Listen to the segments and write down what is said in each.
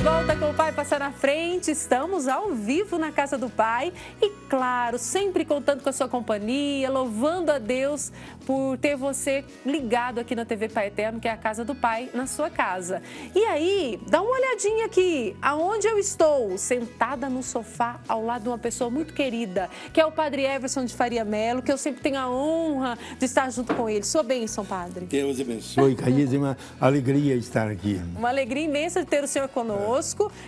volta com o Pai Passa na Frente. Estamos ao vivo na casa do Pai e, claro, sempre contando com a sua companhia, louvando a Deus por ter você ligado aqui na TV Pai Eterno, que é a casa do Pai, na sua casa. E aí, dá uma olhadinha aqui, aonde eu estou, sentada no sofá, ao lado de uma pessoa muito querida, que é o Padre Everson de Faria Melo, que eu sempre tenho a honra de estar junto com ele. Sua bênção, Padre. Deus abençoe, Caísa, é uma alegria estar aqui. Uma alegria imensa de ter o senhor conosco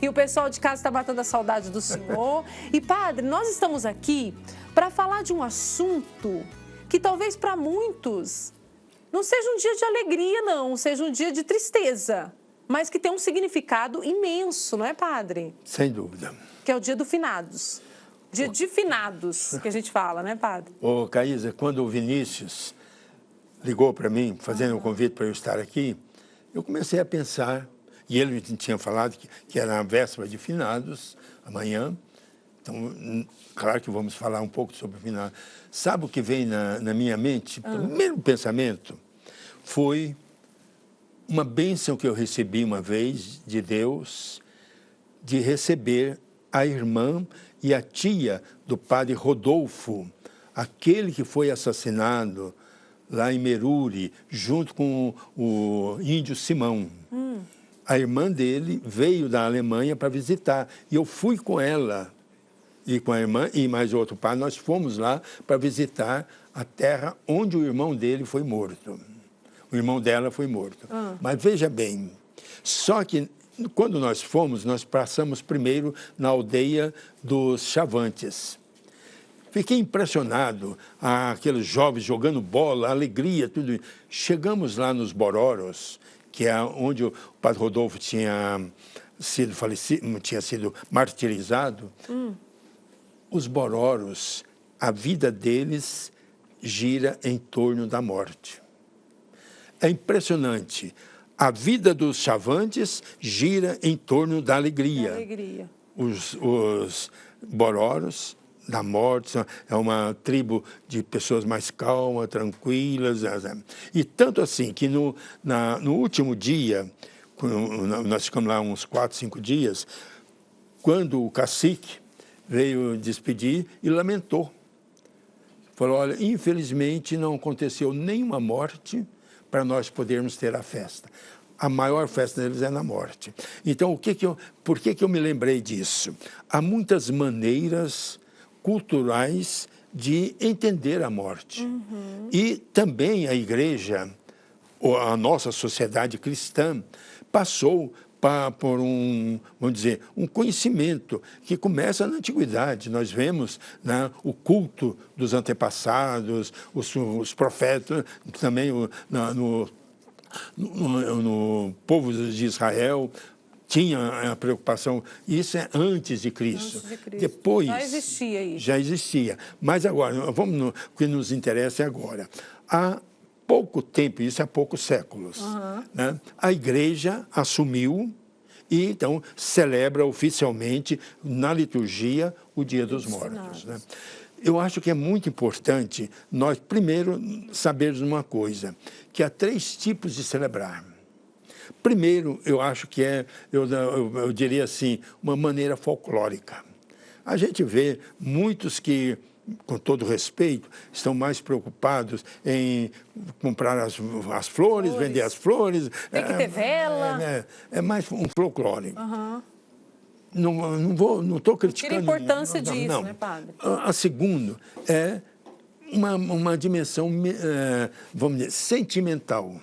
e o pessoal de casa está matando a saudade do senhor. E, Padre, nós estamos aqui para falar de um assunto que talvez para muitos não seja um dia de alegria, não, seja um dia de tristeza, mas que tem um significado imenso, não é, Padre? Sem dúvida. Que é o dia do finados. Dia de finados, que a gente fala, né, Padre? Ô, Caísa, quando o Vinícius ligou para mim, fazendo um convite para eu estar aqui, eu comecei a pensar, e ele tinha falado que era a véspera de finados, amanhã, então, claro que vamos falar um pouco sobre o finados. Sabe o que veio na minha mente? O primeiro pensamento foi uma bênção que eu recebi uma vez de Deus, de receber a irmã e a tia do padre Rodolfo, aquele que foi assassinado lá em Meruri, junto com o índio Simão. A irmã dele veio da Alemanha para visitar, e eu fui com ela, e com a irmã e mais outro padre, nós fomos lá para visitar a terra onde o irmão dele foi morto. O irmão dela foi morto. Mas veja bem, só que quando nós fomos, nós passamos primeiro na aldeia dos Chavantes. Fiquei impressionado, aqueles jovens jogando bola, alegria, tudo. Chegamos lá nos Bororos, que é onde o padre Rodolfo tinha sido falecido, tinha sido martirizado. Os Bororos, a vida deles gira em torno da morte. É impressionante. A vida dos Chavantes gira em torno da alegria. Os Bororos, da morte, é uma tribo de pessoas mais calmas, tranquilas. E tanto assim que no último dia, nós ficamos lá uns 4, 5 dias, quando o cacique veio despedir e lamentou. Falou, olha, infelizmente não aconteceu nenhuma morte para nós podermos ter a festa. A maior festa deles é na morte. Então, por que eu me lembrei disso? Há muitas maneiras culturais de entender a morte. E também a igreja, a nossa sociedade cristã, passou por vamos dizer, um conhecimento que começa na antiguidade. Nós vemos, né, o culto dos antepassados, os profetas, também no povo de Israel, tinha a preocupação, isso é antes de Cristo. Antes de Cristo. Depois, já existia isso. Já existia. Mas agora, o que nos interessa é agora. Há pouco tempo, isso há poucos séculos, né, a igreja assumiu e, então, celebra oficialmente, na liturgia, o Dia dos Mortos. Né? Eu acho que é muito importante nós, primeiro, sabermos uma coisa, que há 3 tipos de celebrar. Primeiro, eu acho que eu diria assim, uma maneira folclórica. A gente vê muitos que, com todo respeito, estão mais preocupados em comprar as flores, vender as flores. Tem que ter vela. É mais um folclore. Não estou criticando. Tira a importância disso, né, Padre? A segunda é uma dimensão, vamos dizer, sentimental.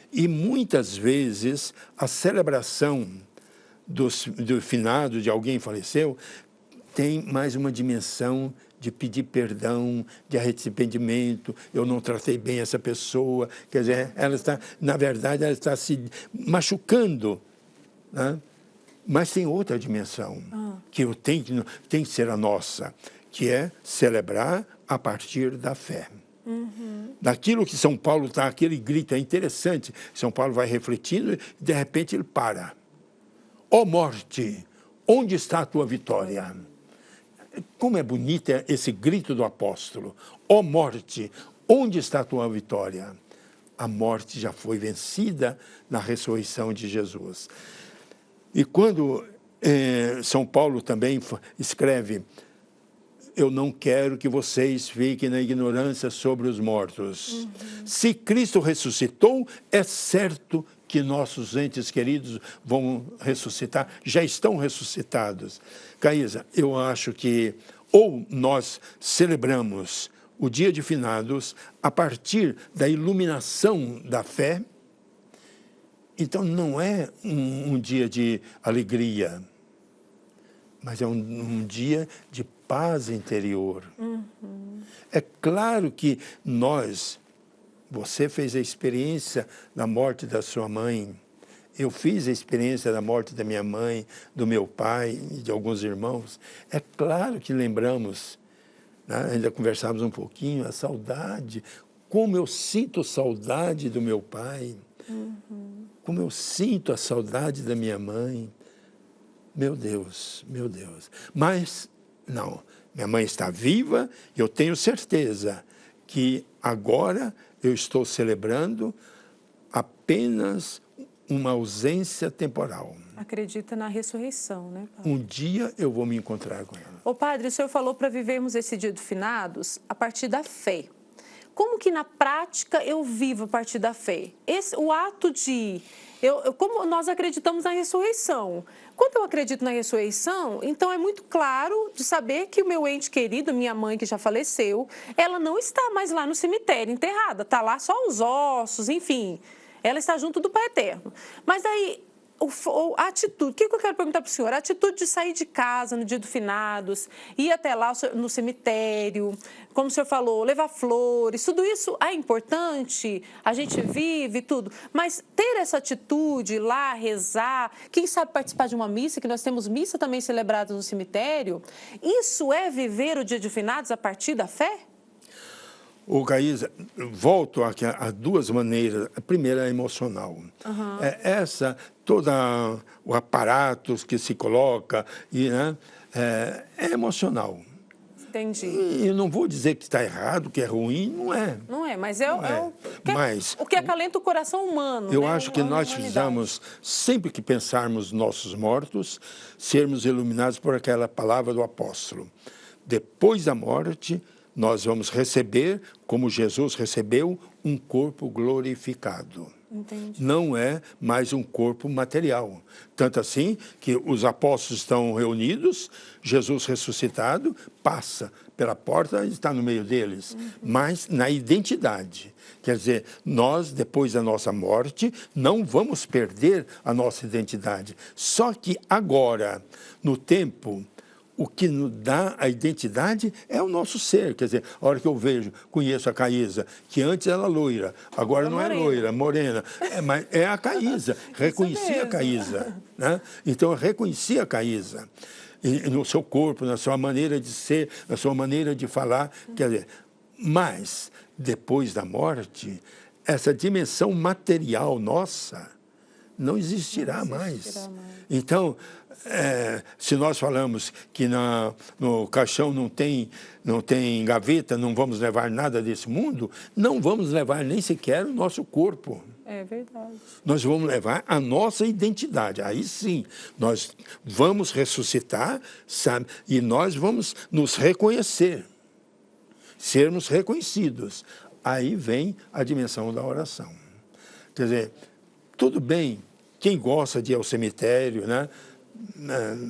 E muitas vezes a celebração do finado, de alguém que faleceu, tem mais uma dimensão de pedir perdão, de arrependimento, eu não tratei bem essa pessoa, quer dizer, ela está, na verdade, ela está se machucando, né? Mas tem outra dimensão, que tem que ser a nossa, que é celebrar a partir da fé. Daquilo que São Paulo está, aquele grito, é interessante, São Paulo vai refletindo e, de repente, ele para. Ó morte, onde está a tua vitória? Como é bonito esse grito do apóstolo. Ó morte, onde está a tua vitória? A morte já foi vencida na ressurreição de Jesus. E quando São Paulo também escreve: eu não quero que vocês fiquem na ignorância sobre os mortos. Se Cristo ressuscitou, é certo que nossos entes queridos vão ressuscitar, já estão ressuscitados. Caísa, eu acho que ou nós celebramos o dia de finados a partir da iluminação da fé, então não é um dia de alegria, mas é um dia de paz interior. É claro que você fez a experiência da morte da sua mãe, eu fiz a experiência da morte da minha mãe, do meu pai e de alguns irmãos. É claro que lembramos, né? Ainda conversávamos um pouquinho, a saudade, como eu sinto saudade do meu pai, como eu sinto a saudade da minha mãe. Meu Deus, meu Deus. Mas, não, minha mãe está viva e eu tenho certeza que agora eu estou celebrando apenas uma ausência temporal. Acredita na ressurreição, né, padre? Um dia eu vou me encontrar com ela. Ô, padre, o senhor falou para vivermos esse dia do finados a partir da fé. Como que na prática eu vivo a partir da fé? O ato de... como nós acreditamos na ressurreição. Quando eu acredito na ressurreição, então é muito claro de saber que o meu ente querido, minha mãe que já faleceu, ela não está mais lá no cemitério enterrada, está lá só os ossos, enfim, ela está junto do Pai Eterno. Mas aí, a atitude, o que eu quero perguntar para o senhor? A atitude de sair de casa no dia do finados, ir até lá no cemitério, como o senhor falou, levar flores, tudo isso é importante, a gente vive tudo, mas ter essa atitude, ir lá, rezar, quem sabe participar de uma missa, que nós temos missa também celebrada no cemitério, isso é viver o dia de finados a partir da fé? Ô, Caísa, volto aqui a duas maneiras. A primeira é emocional. Todo o aparato que se coloca, né, é emocional. Entendi. E eu não vou dizer que está errado, que é ruim, não é. Não é, mas Mas o que acalenta o coração humano. Eu né? acho que nós precisamos, sempre que pensarmos nossos mortos, sermos iluminados por aquela palavra do apóstolo. Depois da morte, nós vamos receber, como Jesus recebeu, um corpo glorificado. Entendi. Não é mais um corpo material. Tanto assim que os apóstolos estão reunidos, Jesus ressuscitado passa pela porta e está no meio deles, mas na identidade. Quer dizer, nós, depois da nossa morte, não vamos perder a nossa identidade. Só que agora, no tempo, o que nos dá a identidade é o nosso ser. Quer dizer, a hora que eu conheço a Caísa, que antes era loira, agora não é loira, morena. Mas é a Caísa. Reconheci a Caísa. Né? Então, eu reconheci a Caísa. E no seu corpo, na sua maneira de ser, na sua maneira de falar. Quer dizer, mas, depois da morte, essa dimensão material nossa não existirá mais. Então, se nós falamos que no caixão não tem gaveta, não vamos levar nada desse mundo, não vamos levar nem sequer o nosso corpo. É verdade. Nós vamos levar a nossa identidade. Aí sim, nós vamos ressuscitar, sabe? E nós vamos nos reconhecer, sermos reconhecidos. Aí vem a dimensão da oração. Quer dizer, tudo bem, quem gosta de ir ao cemitério, né?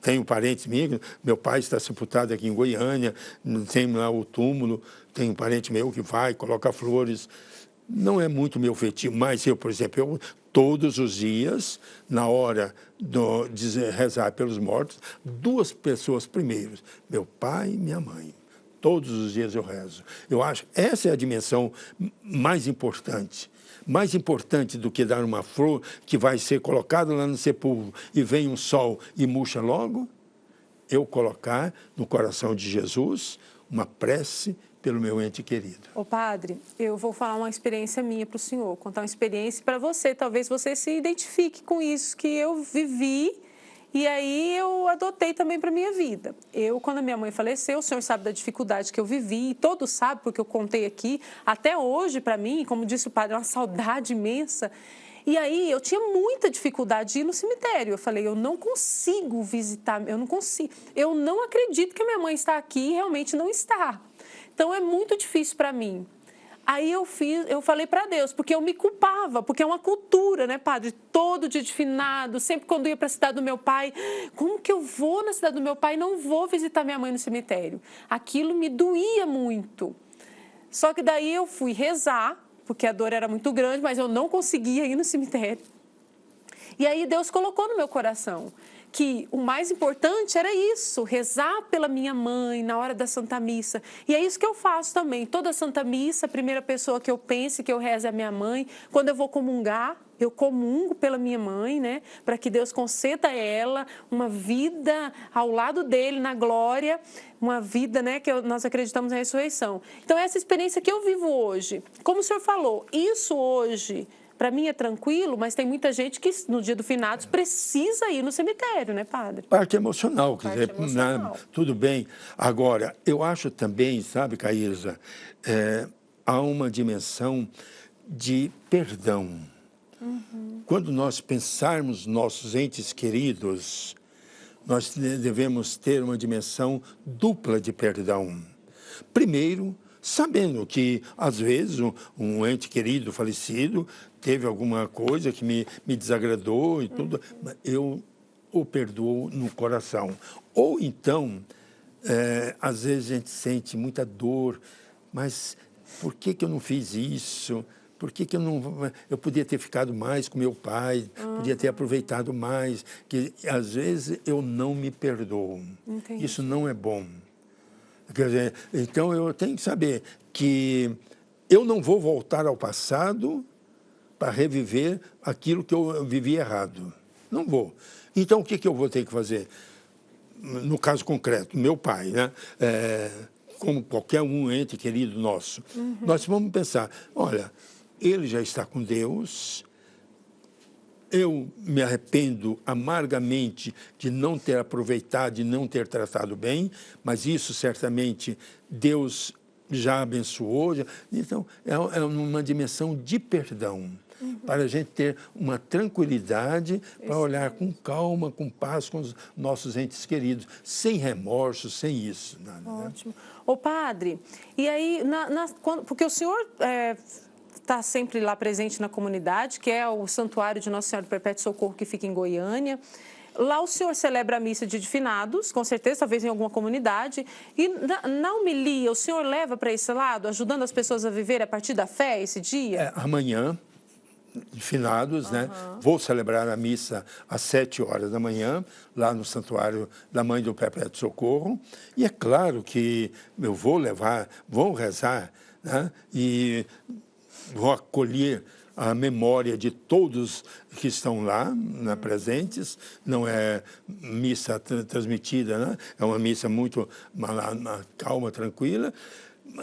Tenho parentes meus, meu pai está sepultado aqui em Goiânia, tem lá o túmulo, tem um parente meu que vai, coloca flores. Não é muito meu feitio, mas eu, por exemplo, todos os dias, na hora de rezar pelos mortos, duas pessoas primeiro, meu pai e minha mãe. Todos os dias eu rezo. Eu acho que essa é a dimensão mais importante. Mais importante do que dar uma flor que vai ser colocada lá no sepulcro e vem um sol e murcha logo, eu colocar no coração de Jesus uma prece pelo meu ente querido. Ô padre, eu vou falar uma experiência minha para o senhor, contar uma experiência para você, talvez você se identifique com isso que eu vivi e aí eu adotei também para a minha vida. Quando a minha mãe faleceu, o senhor sabe da dificuldade que eu vivi, e todos sabem porque eu contei aqui, até hoje para mim, como disse o padre, é uma saudade imensa. E aí eu tinha muita dificuldade de ir no cemitério. Eu falei, eu não consigo visitar, eu não consigo. Eu não acredito que a minha mãe está aqui e realmente não está. Então é muito difícil para mim. Aí eu falei para Deus, porque eu me culpava, porque é uma cultura, né, padre? Todo dia de finado, sempre quando eu ia para a cidade do meu pai, como que eu vou na cidade do meu pai e não vou visitar minha mãe no cemitério? Aquilo me doía muito. Só que daí eu fui rezar, porque a dor era muito grande, mas eu não conseguia ir no cemitério. E aí Deus colocou no meu coração que o mais importante era isso, rezar pela minha mãe na hora da Santa Missa. E é isso que eu faço também. Toda Santa Missa, a primeira pessoa que eu penso que eu rezo é a minha mãe. Quando eu vou comungar, eu comungo pela minha mãe, né? Para que Deus conceda a ela uma vida ao lado dele, na glória, uma vida, né? Que nós acreditamos na ressurreição. Então, essa experiência que eu vivo hoje, como o senhor falou, isso hoje... Para mim é tranquilo, mas tem muita gente que no dia do finados precisa ir no cemitério, né, padre? Parte emocional, quer dizer, emocional. tudo bem. Agora, eu acho também, sabe, Caísa, há uma dimensão de perdão. Quando nós pensarmos nossos entes queridos, nós devemos ter uma dimensão dupla de perdão. Primeiro, sabendo que, às vezes, um ente querido falecido teve alguma coisa que me desagradou e tudo, eu o perdoo no coração. Ou então, às vezes a gente sente muita dor, mas por que eu não fiz isso? Por que eu podia ter ficado mais com meu pai, podia ter aproveitado mais, que às vezes eu não me perdoo. Entendi. Isso não é bom. Quer dizer, então eu tenho que saber que eu não vou voltar ao passado para reviver aquilo que eu vivi errado. Não vou. Então, o que eu vou ter que fazer? No caso concreto, meu pai, né? Como qualquer um ente querido nosso, nós vamos pensar, olha, ele já está com Deus, eu me arrependo amargamente de não ter aproveitado, de não ter tratado bem, mas isso certamente Deus já abençoou. Então, é uma dimensão de perdão, para a gente ter uma tranquilidade, para olhar com calma, com paz com os nossos entes queridos, sem remorso, sem isso. Nada, ótimo. Né? Ô, padre, e aí, porque o senhor... está sempre lá presente na comunidade, que é o Santuário de Nossa Senhora do Perpétuo Socorro, que fica em Goiânia. Lá o senhor celebra a missa de finados, com certeza, talvez em alguma comunidade. E na homilia, o senhor leva para esse lado, ajudando as pessoas a viver a partir da fé esse dia? Amanhã, de finados, né? Vou celebrar a missa às 7 horas da manhã, lá no Santuário da Mãe do Perpétuo Socorro. E é claro que eu vou rezar, né? E vou acolher a memória de todos que estão lá, né, presentes. Não é missa transmitida, né? É uma missa muito calma, tranquila,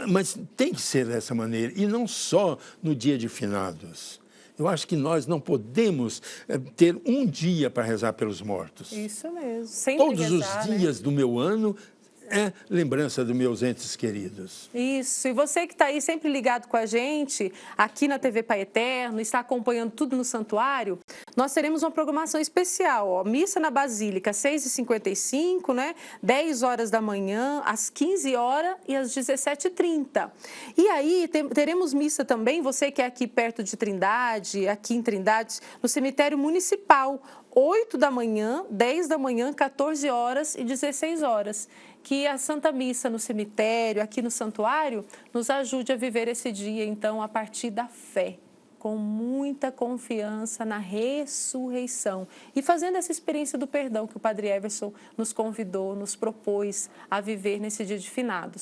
mas tem que ser dessa maneira, e não só no dia de finados. Eu acho que nós não podemos ter um dia para rezar pelos mortos. Isso mesmo. Sempre todos rezar, os dias, né, do meu ano é lembrança dos meus entes queridos. Isso. E você que está aí sempre ligado com a gente, aqui na TV Pai Eterno, está acompanhando tudo no santuário, nós teremos uma programação especial, ó, missa na Basílica, 6h55, né? 10 horas da manhã, às 15 horas e às 17h30. E aí teremos missa também, você que é aqui perto de Trindade, aqui em Trindade, no cemitério municipal, 8 da manhã, 10 da manhã, 14 horas e 16 horas. Que a Santa Missa no cemitério, aqui no santuário, nos ajude a viver esse dia, então, a partir da fé, com muita confiança na ressurreição. E fazendo essa experiência do perdão que o Padre Everson nos convidou, nos propôs a viver nesse dia de finados.